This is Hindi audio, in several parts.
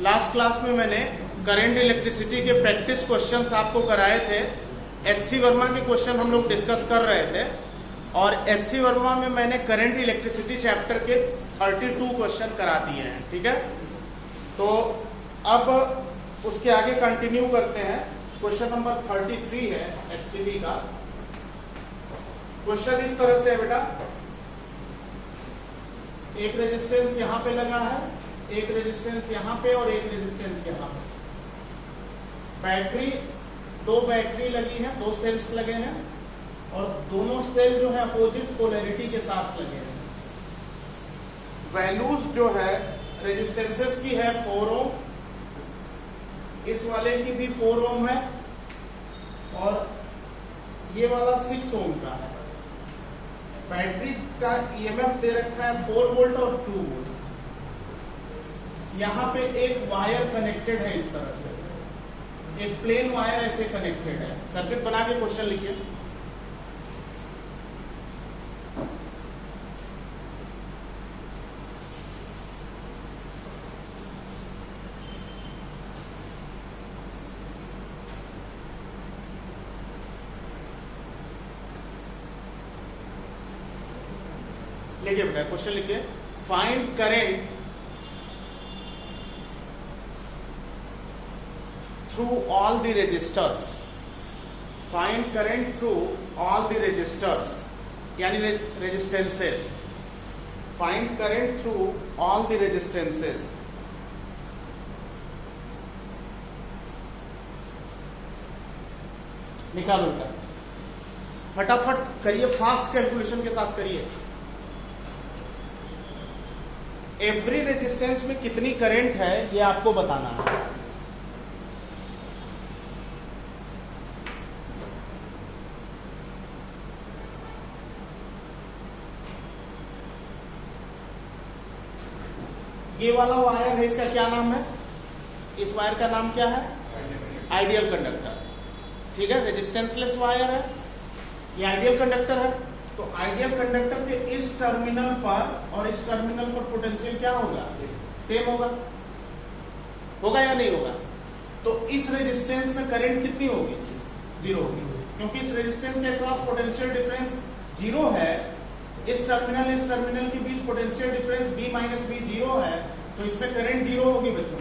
लास्ट क्लास में मैंने करंट इलेक्ट्रिसिटी के प्रैक्टिस क्वेश्चंस आपको कराए थे। एचसी वर्मा के क्वेश्चन हम लोग डिस्कस कर रहे थे और एचसी वर्मा में मैंने करंट इलेक्ट्रिसिटी चैप्टर के 32 क्वेश्चन करा दिए हैं। ठीक है, तो अब उसके आगे कंटिन्यू करते हैं। क्वेश्चन नंबर 33 है एचसीबी का। क्वेश्चन इस तरह से है बेटा, एक रेजिस्टेंस यहां पे लगा है, एक रेजिस्टेंस यहां पे और एक रेजिस्टेंस यहां पे। बैटरी, दो बैटरी लगी है, दो सेल्स लगे हैं और दोनों सेल जो है अपोजिट पोलैरिटी के साथ लगे हैं। वैल्यूज जो है रेजिस्टेंसेस की है 4 ओम, इस वाले की भी 4 ओम है और ये वाला 6 ओम का है। बैटरी का ईएमएफ दे रखा है 4 वोल्ट और 2 वोल्ट। यहां पे एक वायर कनेक्टेड है, इस तरह से एक प्लेन वायर ऐसे कनेक्टेड है। सर्किट बना के क्वेश्चन लिखिए। लिखिए बेटा, क्वेश्चन लिखिए। Find current through all the resistors, find current through all the resistors यानी resistances, find current through all the resistances। निकालो बेटा, फटाफट करिए, फास्ट कैलकुलेशन के साथ करिए। एवरी रेजिस्टेंस में कितनी करंट है ये आपको बताना है। ये वाला वायर है, इसका क्या नाम है? इस वायर का नाम क्या है? Ideal conductor. ठीक है, रेजिस्टेंसलेस वायर है, ये आइडियल कंडक्टर है। तो आइडियल कंडक्टर के इस टर्मिनल पर और इस टर्मिनल पर पोटेंशियल क्या होगा? सेम होगा। होगा या नहीं होगा? तो इस रेजिस्टेंस में करंट कितनी होगी? 0 होगी, क्योंकि इस रेजिस्टेंस के अक्रॉस पोटेंशियल डिफरेंस 0 है। इस टर्मिनल के बीच potential difference B minus B 0 है, तो इसमें करंट 0 होगी बच्चों।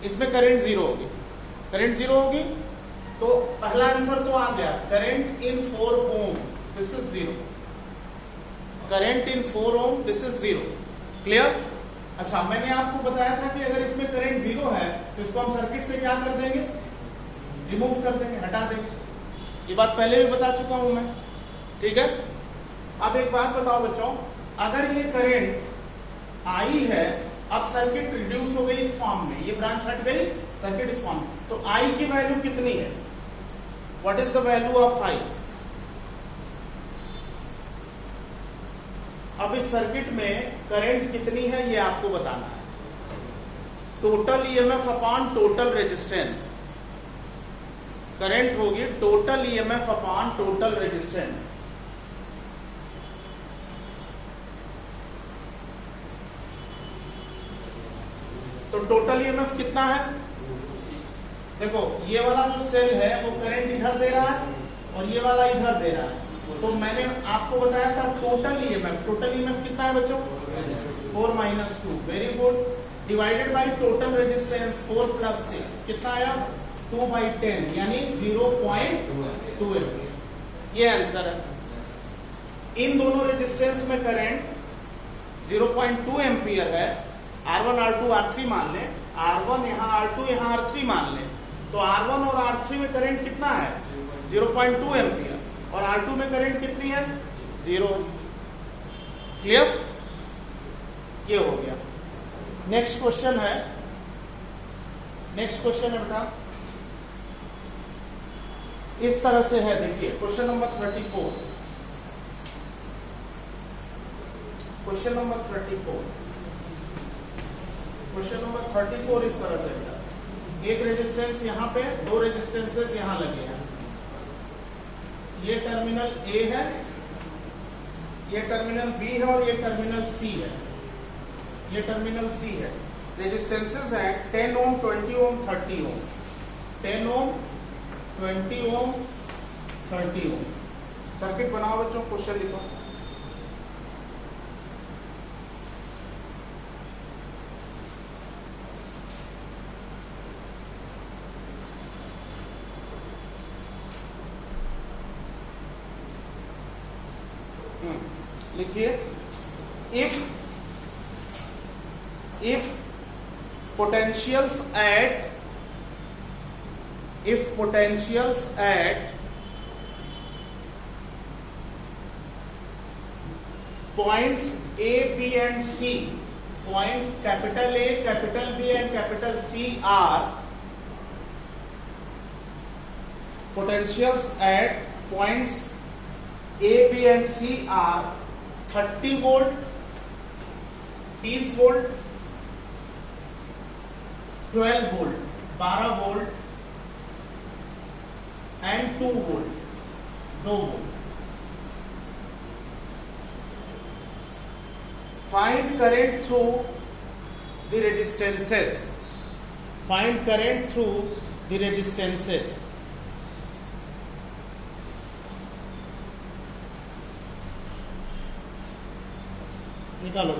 इसमें करंट 0 होगी, करंट 0 होगी। तो पहला आंसर तो आ गया, current in 4 ohm this is 0, current in 4 ohm this is 0। Clear? अच्छा, मैंने आपको बताया था कि अगर इसमें करंट 0 है तो इसको हम सर्किट से क्या कर देंगे? रिमूव कर देंगे, हटा देंगे। ये बात पहले भी बता चुका हूं मैं। ठीक है, अब एक बात बताओ बच्चों, अगर ये करंट आई है, अब सर्किट रिड्यूस हो गई इस फॉर्म में, ये ब्रांच हट गई, सर्किट इस फॉर्म में, तो आई की वैल्यू कितनी है? What is the value of I? अब इस सर्किट में करंट कितनी है ये आपको बताना है। Total EMF upon total resistance, current होगी total EMF upon total resistance. तो टोटल ईएमएफ कितना है? देखो, ये वाला जो सेल है वो करंट इधर दे रहा है और ये वाला इधर दे रहा है। तो मैंने आपको बताया था टोटल ईएमएफ, टोटल ईएमएफ कितना है बच्चों? 4 minus 2, very good, divided by total resistance 4 plus 6 कितना आया? 2/10 यानी 0.2 एम्पीयर। ये आंसर है। इन दोनों रेजिस्टेंस में करंट 0.2 एम्पीयर है। R1 R2 R3 मान लें, R1 यहाँ R2 यहाँ R3 मान लें, तो R1 और R3 में करंट कितना है? 0.2 एम्पीयर और R2 में करंट कितनी है? 0। क्लियर? ये हो गया। नेक्स्ट क्वेश्चन है, नेक्स्ट क्वेश्चन है बेटा इस तरह से है। देखिए question number 34, question number 34, question number 34 इस तरह से बेटा, एक रेजिस्टेंस यहां पे, दो रेजिस्टेंसेस यहां लगे हैं। ये टर्मिनल ए है, ये टर्मिनल बी है और ये टर्मिनल सी है, ये टर्मिनल सी है। रेजिस्टेंसेस हैं 10 ओम, 20 ओम, 30 ओम। 10 ओम, 20 ओम, 30 ओम। सर्किट बनाओ बच्चों, क्वेश्चन लिखो। लिखिए, if potentials at points A, B and C, points capital A, capital B and capital C are potentials at points A, B and C are 30 volt, 30 volt, 12 volt, 12 volt and 2 volt, 2 volt. Find current through the resistances. Find current through the resistances. निकालो।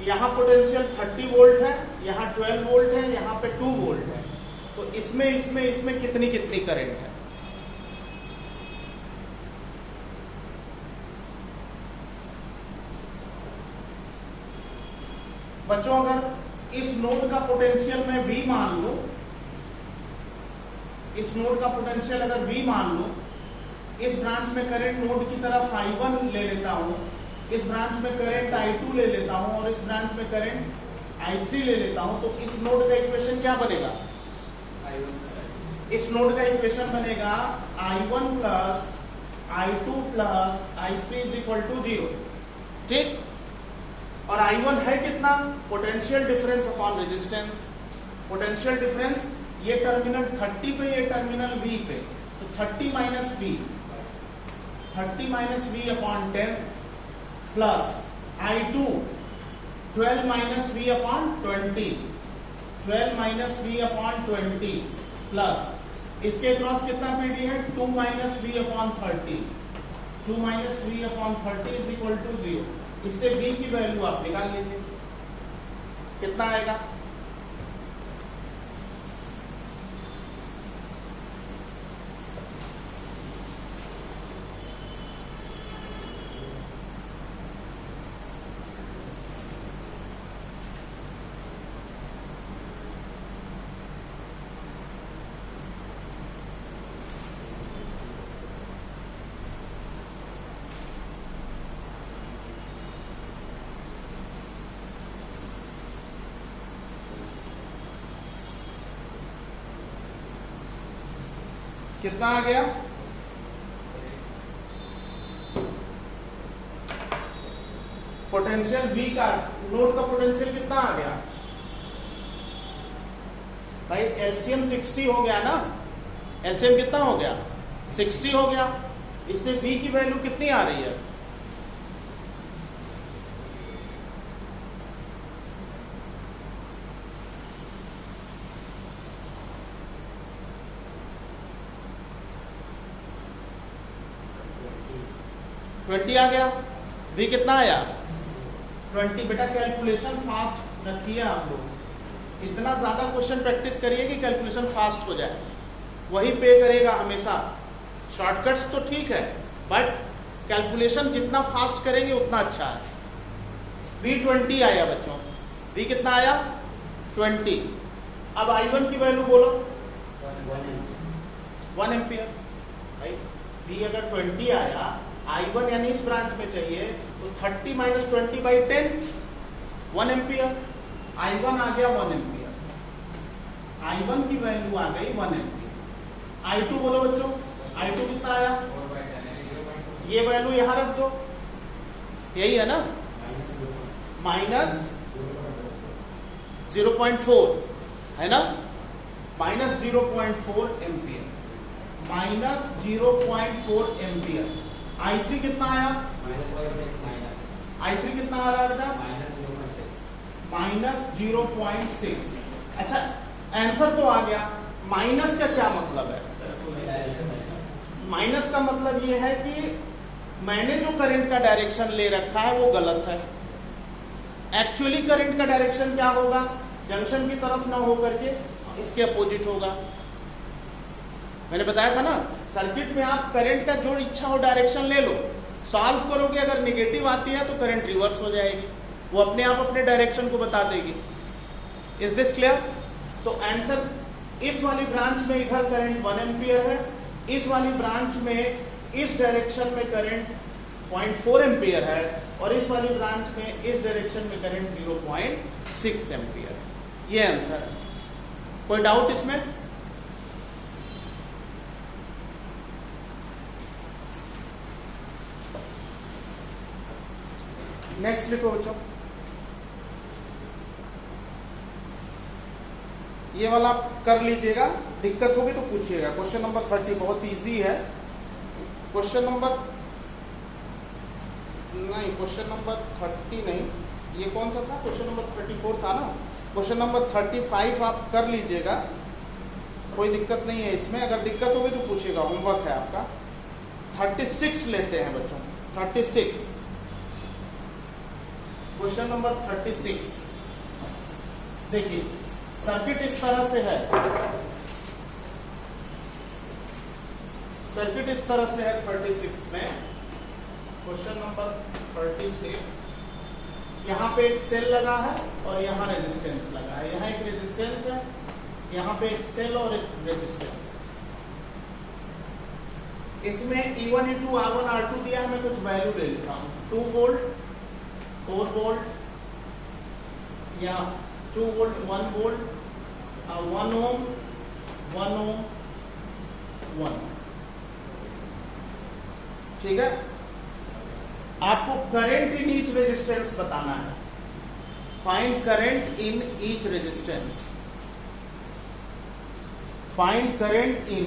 यहां पोटेंशियल 30 वोल्ट है, यहां 12 वोल्ट है, यहां पे 2 वोल्ट है, तो इसमें कितनी कितनी करंट है? बच्चों अगर इस नोड का पोटेंशियल मैं V मान लूं, इस नोड का पोटेंशियल अगर V मान लूं, इस ब्रांच में करंट नोड की तरफ I1 ले लेता हूं, इस ब्रांच में करंट I2 ले लेता हूं और इस ब्रांच में करंट I3 ले लेता हूं, तो इस नोड का इक्वेशन क्या बनेगा? इस नोड का इक्वेशन बनेगा I1 plus I2 plus I3 is equal to 0। ठीक, और I1 है कितना? Potential difference upon resistance. Potential difference ये टर्मिनल 30 पे, ये टर्मिनल V पे, तो 30 minus V, 30 minus V upon 10 plus I2 12 minus V upon 20, 12 minus V upon 20 plus इसके क्रॉस कितना पीडी है? 2 minus V upon 30, 2 minus V upon 30 is equal to 0। इससे V की वैल्यू आप निकाल लीजिए, कितना आएगा? कितना आ गया? पोटेंशियल V का, नोड का पोटेंशियल कितना आ गया भाई? एलसीएम 60 हो गया ना? एलसीएम कितना हो गया? 60 हो गया। इससे V की वैल्यू कितनी आ रही है? ट्वेंटी आ गया। V कितना आया? 20। बेटा कैलकुलेशन फास्ट रखिए आप लोग, इतना ज्यादा क्वेश्चन प्रैक्टिस करिए कि कैलकुलेशन फास्ट हो जाए, वही पे करेगा हमेशा। शॉर्टकट्स तो ठीक है, बट कैलकुलेशन जितना फास्ट करेंगे उतना अच्छा है। V 20 आया बच्चों, V कितना आया? 20। अब I1 की वैल्यू बोलो, 1 एम्पियर। भाई V अगर 20 आया, I1 यानी इस ब्रांच में चाहिए, तो 30 माइनस 20 बाई 10, 1 एम्पियर। I1 आ गया 1 एम्पियर, I1 की वैल्यू आ गई 1 एम्पियर। I2 बोलो बच्चों, I2 कितना आया? ये वैल्यू यहां रख दो, यही है ना? माइनस 0.4 है ना? Minus 0.4 ampere, minus 0.4 ampere. I3 कितना आया? I3 कितना आ रहा है बेटा? -0.6। अच्छा आंसर तो आ गया, माइनस का क्या मतलब है? माइनस का मतलब ये है कि मैंने जो करंट का डायरेक्शन ले रखा है वो गलत है। एक्चुअली करंट का डायरेक्शन क्या होगा? जंक्शन की तरफ ना होकर के इसके अपोजिट होगा। मैंने बताया था ना, सर्किट में आप करंट का जो इच्छा हो डायरेक्शन ले लो, सॉल्व करोगे, अगर निगेटिव आती है तो करंट रिवर्स हो जाएगी, वो अपने आप अपने डायरेक्शन को बता देगी। Is this clear? तो आंसर, इस वाली ब्रांच में इधर करंट 1 एम्पियर है, इस वाली ब्रांच में इस डायरेक्शन में करंट 0.4 एम्पियर है, और इस वाली ब्रांच में इस डायरेक्शन में करंट 0.6 एम्पियर है। ये आंसर है। कोई डाउट इसमें? नेक्स्ट लिखो बच्चों, ये वाला कर लीजिएगा, दिक्कत होगी तो पूछिएगा। क्वेश्चन नंबर 30 बहुत इजी है। क्वेश्चन नंबर 30 नहीं, ये कौन सा था? क्वेश्चन नंबर 34 था ना। क्वेश्चन नंबर 35 आप कर लीजिएगा, कोई दिक्कत नहीं है इसमें। अगर दिक्कत होगी तो पूछिएगा, होमवर्क है आपका। 36 लेते हैं बच्चों, 36, क्वेश्चन नंबर 36। देखिए सर्किट इस तरह से है, सर्किट इस तरह से है 36 में। क्वेश्चन नंबर 36, यहाँ पे एक सेल लगा है और यहाँ रेजिस्टेंस लगा है, यहाँ एक रेजिस्टेंस है, यहाँ पे एक सेल और एक रेजिस्टेंस है। इसमें E1 × R1 R2 दिया है, मैं कुछ वैल्यू ले लेता हूँ। 2 वोल्ट, 4 वोल्ट या 2 वोल्ट, 1 वोल्ट, 1 ओम, 1 ओम, 1। ठीक है, आपको करंट इन ईच रेजिस्टेंस बताना है। Find current in each resistance, find current in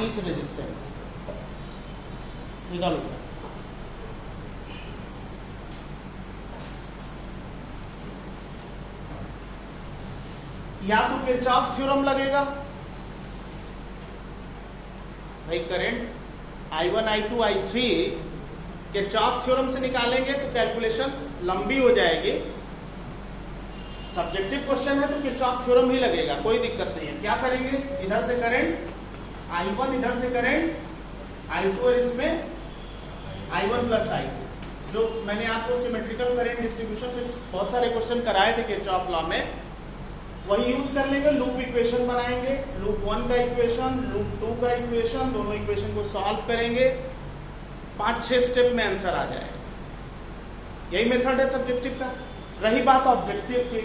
each resistance. निकालो। या तो किरचॉफ थ्योरम लगेगा भाई, current I1 I2 I3 Kirchhoff theorem से निकालेंगे तो कैलकुलेशन लंबी हो जाएगी। सब्जेक्टिव क्वेश्चन है तो किरचॉफ थ्योरम ही लगेगा, कोई दिक्कत नहीं है। क्या करेंगे, इधर से करंट I1, इधर से करंट I2 और इसमें I1 + I2। जो मैंने आपको सिमेट्रिकल करंट डिस्ट्रीब्यूशन में बहुत सारे क्वेश्चन कराए थे किरचॉफ लॉ में, वही यूज कर लेंगे। लूप इक्वेशन बनाएंगे, लूप 1 का इक्वेशन, लूप 2 का इक्वेशन, दोनों इक्वेशन को सॉल्व करेंगे, 5-6 स्टेप में आंसर आ जाएगा। यही मेथड है सब्जेक्टिव का। रही बात ऑब्जेक्टिव की,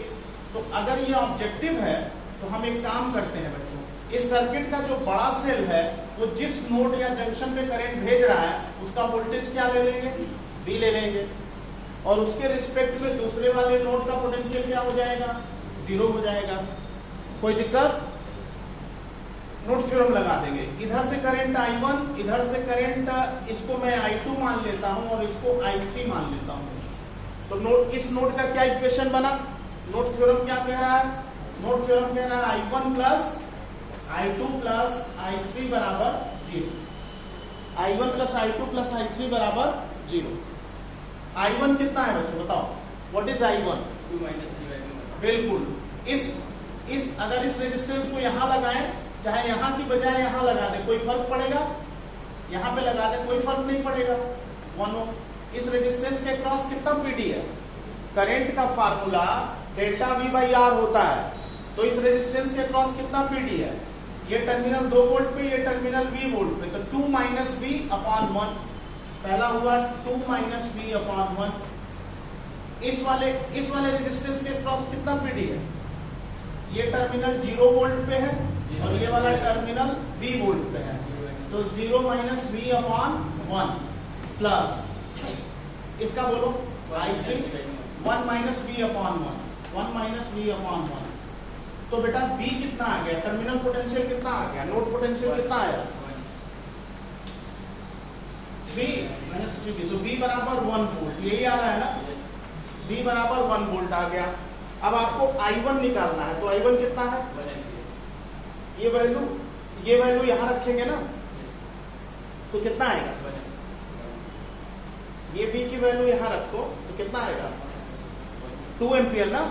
तो अगर ये ऑब्जेक्टिव है तो हम एक काम करते हैं बच्चों, इस सर्किट का जो बड़ा सेल है वो जिस नोड या जंक्शन पे करंट भेज रहा है उसका वोल्टेज क्या ले लेंगे? V ले लेंगे, और उसके रिस्पेक्ट में दूसरे वाले नोड का पोटेंशियल क्या हो जाएगा? 0 हो जाएगा। कोई दिक्कत? नोड थ्योरम लगा देंगे। इधर से करंट I1, इधर से करंट, इसको मैं I2 मान लेता हूं और इसको I3 मान लेता हूं। तो नोड, इस नोड का क्या इक्वेशन बना? नोड थ्योरम क्या कह रहा है? नोड थ्योरम कह रहा है I1 + I2 + I3 बराबर 0। I1 + I2 + I3 बराबर 0। I1 कितना है बच्चों बताओ? What is I1? 2 - बिल्कुल। इस अगर इस रेजिस्टेंस को यहां लगाएं, चाहे यहां की बजाय यहां लगा दे, कोई फर्क पड़ेगा? यहां पे लगा दे, कोई फर्क नहीं पड़ेगा। 1 ओम। इस रेजिस्टेंस के क्रॉस कितना पीडी है? करंट का फार्मूला ΔV/R होता है, तो इस रेजिस्टेंस के क्रॉस कितना पीडी है? ये टर्मिनल 2 वोल्ट पे, ये टर्मिनल V वोल्ट पे, तो 2 - V/1। पहला हुआ 2 - V/1। इस वाले रेजिस्टेंस के क्रॉस कितना पीडी है? ये टर्मिनल 0 वोल्ट पे है और ये वाला टर्मिनल V वोल्ट पे है, तो 0 - V/1 प्लस इसका बोलो I3 1 - V/1, 1 - V/1। तो बेटा V कितना आ गया? टर्मिनल पोटेंशियल कितना आ गया? नोड पोटेंशियल कितना आया? 3 - 3, तो V = 1 वोल्ट, यही आ रहा है ना। V बराबर 1 वोल्ट आ गया। अब आपको I1 निकालना है, तो I1 कितना है, ये वैल्यू यहां रखेंगे ना, तो कितना आएगा, ये V की वैल्यू यहां रखो तो कितना आएगा, 2 एम्पियर ना,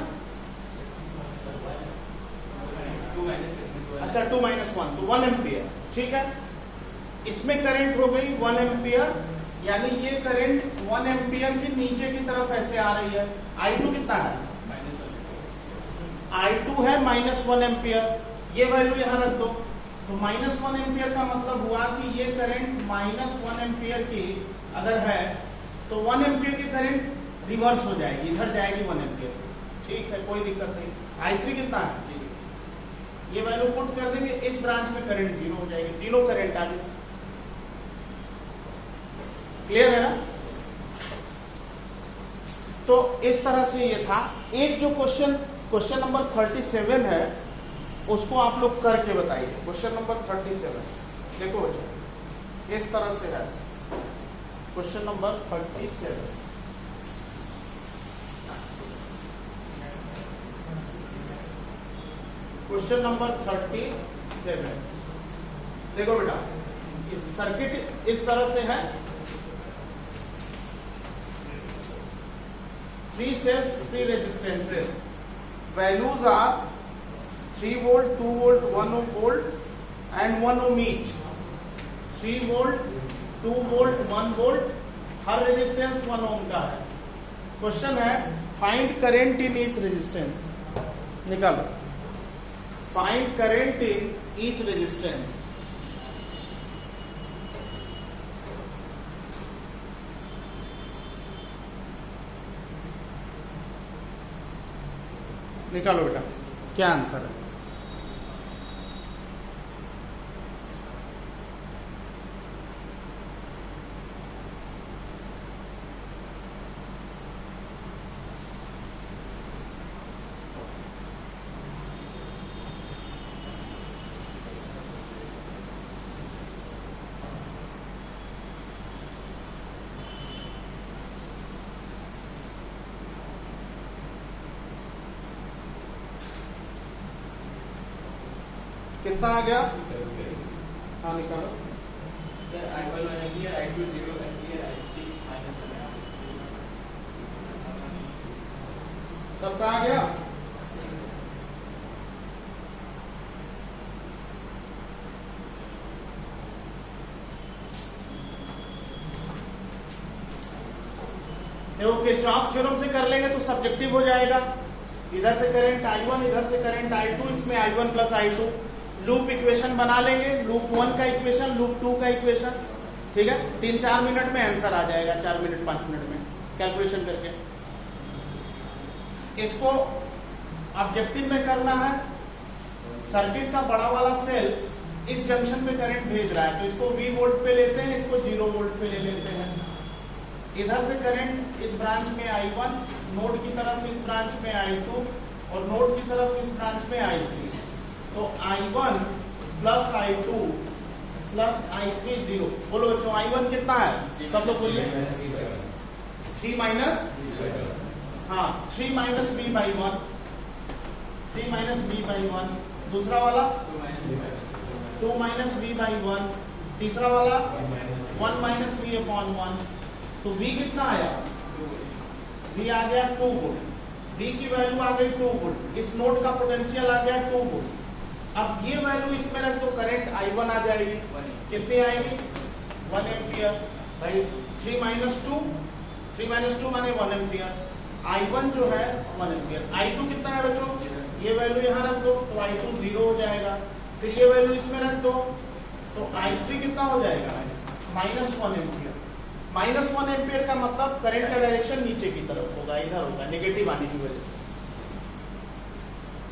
अच्छा 2 - 1 तो 1 एम्पियर, ठीक है। इसमें करंट हो गई 1 एम्पियर, यानी ये करंट 1 एम्पियर की नीचे की तरफ ऐसे आ रही है। I2 कितना है, I2 है -1 एम्पियर, ये वैल्यू यहां रख दो, तो -1 एम्पियर का मतलब हुआ कि ये करंट -1 एम्पियर की अगर है तो 1 एम्पियर की करंट रिवर्स हो जाएगी, इधर जाएगी 1 एम्पियर, ठीक है, कोई दिक्कत नहीं। I3 कितना है, ये वैल्यू पुट कर देंगे, इस ब्रांच में करंट 0 हो जाएगी, तीनों करंट आ गई। क्लियर है ना। तो इस तरह से ये था। एक जो क्वेश्चन नंबर 37 है उसको आप लोग करके बताइए। क्वेश्चन नंबर 37 देखो बच्चों, इस तरह से है क्वेश्चन नंबर 37। क्वेश्चन नंबर 37 देखो बेटा, सर्किट इस तरह से है, 3 cells 3 resistances, values are 3 volt, 2 volt, 1 volt and 1 ohm each। 3 volt, 2 volt, 1 volt, हर रेजिस्टेंस 1 ohm का है। क्वेश्चन है find current in each resistance, निकालो find current in each resistance. निकालो बेटा, क्या आंसर है। कितना आ गया, हाँ निकालो। Sir I1 1 ampere, I2 0 ampere, I3 -1। सबका आ गया। देखो किरचॉफ थ्योरम से कर लेंगे तो सब्जेक्टिव हो जाएगा। इधर से करंट I1, इधर से करंट I2, इसमें I1 plus I2, loop equation बना लेंगे, लूप 1 का इक्वेशन, लूप 2 का इक्वेशन, ठीक है। 3-4 मिनट में आंसर आ जाएगा, 4 मिनट 5 मिनट में कैलकुलेशन करके। इसको ऑब्जेक्टिव में करना है, सर्किट का बड़ा वाला सेल इस जंक्शन पे करंट भेज रहा है तो इसको V वोल्ट पे लेते हैं, इसको 0 वोल्ट पे ले लेते हैं। इधर से करंट इस ब्रांच में I1, नोड की तरफ इस ब्रांच में I2 और नोड की तरफ इस ब्रांच में I3। तो I1 plus I2 plus I3 0। बोलो बच्चों, I1 कितना है, सब लोग बोलिए। 3 माइनस, हाँ 3 minus V by 1, 3 minus V by 1। दूसरा वाला 2 माइनस V बाई 1। तीसरा वाला 1 माइनस V अपॉन 1। तो V कितना आया, V आ गया 2 वोल्ट, V की वैल्यू आ गई 2 वोल्ट, इस नोड का पोटेंशियल आ गया 2 वोल्ट। अब ये वैल्यू इसमें रख दो, करंट I1 आ जाएगी, कितनी आएगी, 1 एम्पियर भाई। 3 माइनस 2 माने 1 एम्पियर। I1 जो है 1 एम्पियर। I2 कितना है बच्चों, ये वैल्यू यहाँ रख दो तो I2 0 हो जाएगा। फिर ये वैल्यू इसमें रख दो तो I3 कितना हो जाएगा, -1 एम्पियर। -1 एम्पियर का मतलब करंट का डायरेक्शन नीचे की तरफ होगा, इधर होगा, नेगेटिव आने की वजह से।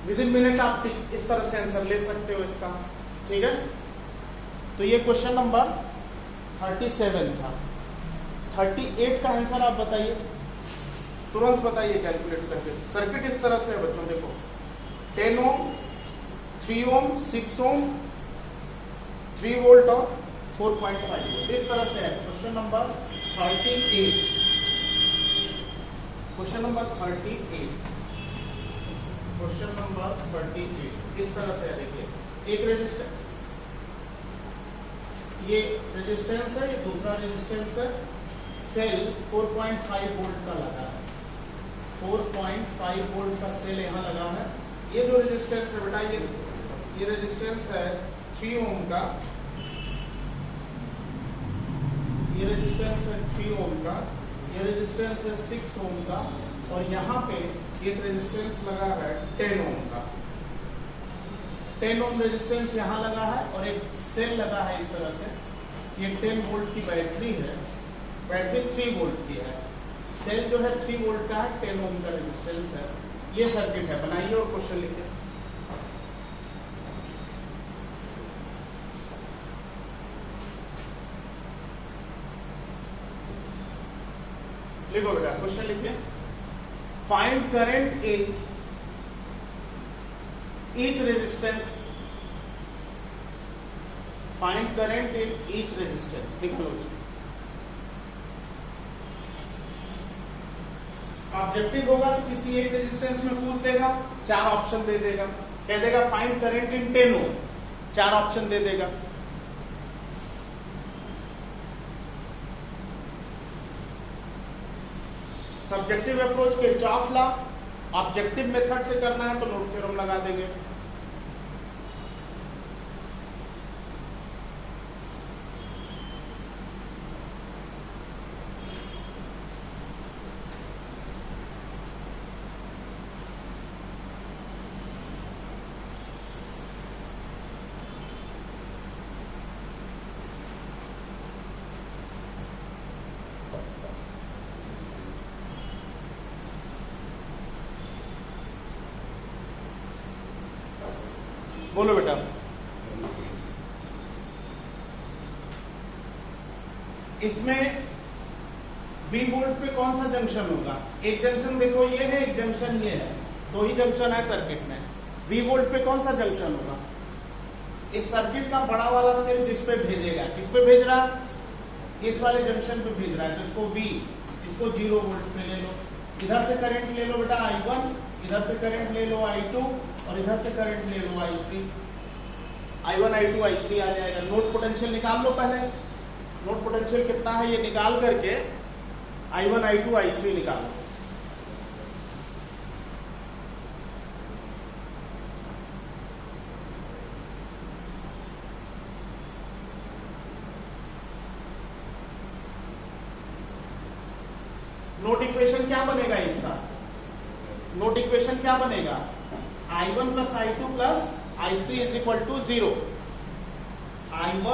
विद इन मिनट आप इस तरह से आंसर ले सकते हो इसका, ठीक है। तो ये क्वेश्चन नंबर 37 था। 38 का आंसर आप बताइए, तुरंत बताइए कैलकुलेट करके। सर्किट इस तरह से है बच्चों, देखो 10 ओम, 3 ओम, 6 ओम, 3 वोल्ट और 4.5 वोल्ट, इस तरह से है question number 38। Question number 38, question number 38 इस तरह से है। देखिए एक रेजिस्टर, ये रेजिस्टेंस है, ये दूसरा रेजिस्टेंस है, सेल 4.5 वोल्ट का लगा है, 4.5 वोल्ट का सेल यहाँ लगा है। ये जो रेजिस्टेंस है बेटा, ये रेजिस्टेंस है 3 ओम का, ये रेजिस्टेंस है 3 ओम का, ये रेजिस्टेंस है 6 ओम का, और यहाँ पे एक रेजिस्टेंस लगा है 10 ओम का। 10 ओम रेजिस्टेंस यहाँ लगा है और एक सेल लगा है इस तरह से। ये 10 वोल्ट की बैटरी है, बैटरी 3 वोल्ट की है, सेल जो है 3 वोल्ट का है, 10 ओम का रेजिस्टेंस है। ये सर्किट है, बनाइए और क्वेश्चन लिखिए। लिखो बेटा, क्वेश्चन लिखिए। Find current in each resistance, find current in each resistance. लिख लो। ऑब्जेक्टिव होगा तो किसी एक रेजिस्टेंस में पूछ देगा, 4 ऑप्शन दे देगा, कह देगा find current in 10 ohm, 4 option दे देगा। सब्जेक्टिव अप्रोच के किरचॉफ लॉ, ऑब्जेक्टिव मेथड से करना है तो नोड थ्योरम लगा देंगे। बोलो बेटा। इसमें बी वोल्ट पे कौन सा जंक्शन होगा? एक जंक्शन देखो ये है, एक जंक्शन ये है, 2 ही जंक्शन है सर्किट में। वी वोल्ट पे कौन सा जंक्शन होगा? इस सर्किट का बड़ा वाला सेल जिस पे भेजेगा, किस पे भेज रहा? इस वाले जंक्शन पे भेज रहा है, तो इसको V, इसको 0 वोल्ट पे ले लो। इधर से करंट ले लो बेटा I1, इधर से करंट ले लो I2, और इधर से करंट ले लो I3। I1, I2, I3 आ जाएगा। नोड पोटेंशियल निकाल लो पहले। नोड पोटेंशियल कितना है ये निकाल करके I1, I2, I3 निकालो। नोट इक्वेशन क्या बनेगा इसका? नोट इक्वेशन क्या बनेगा? I1 plus I2 plus I3 is equal to 0। I1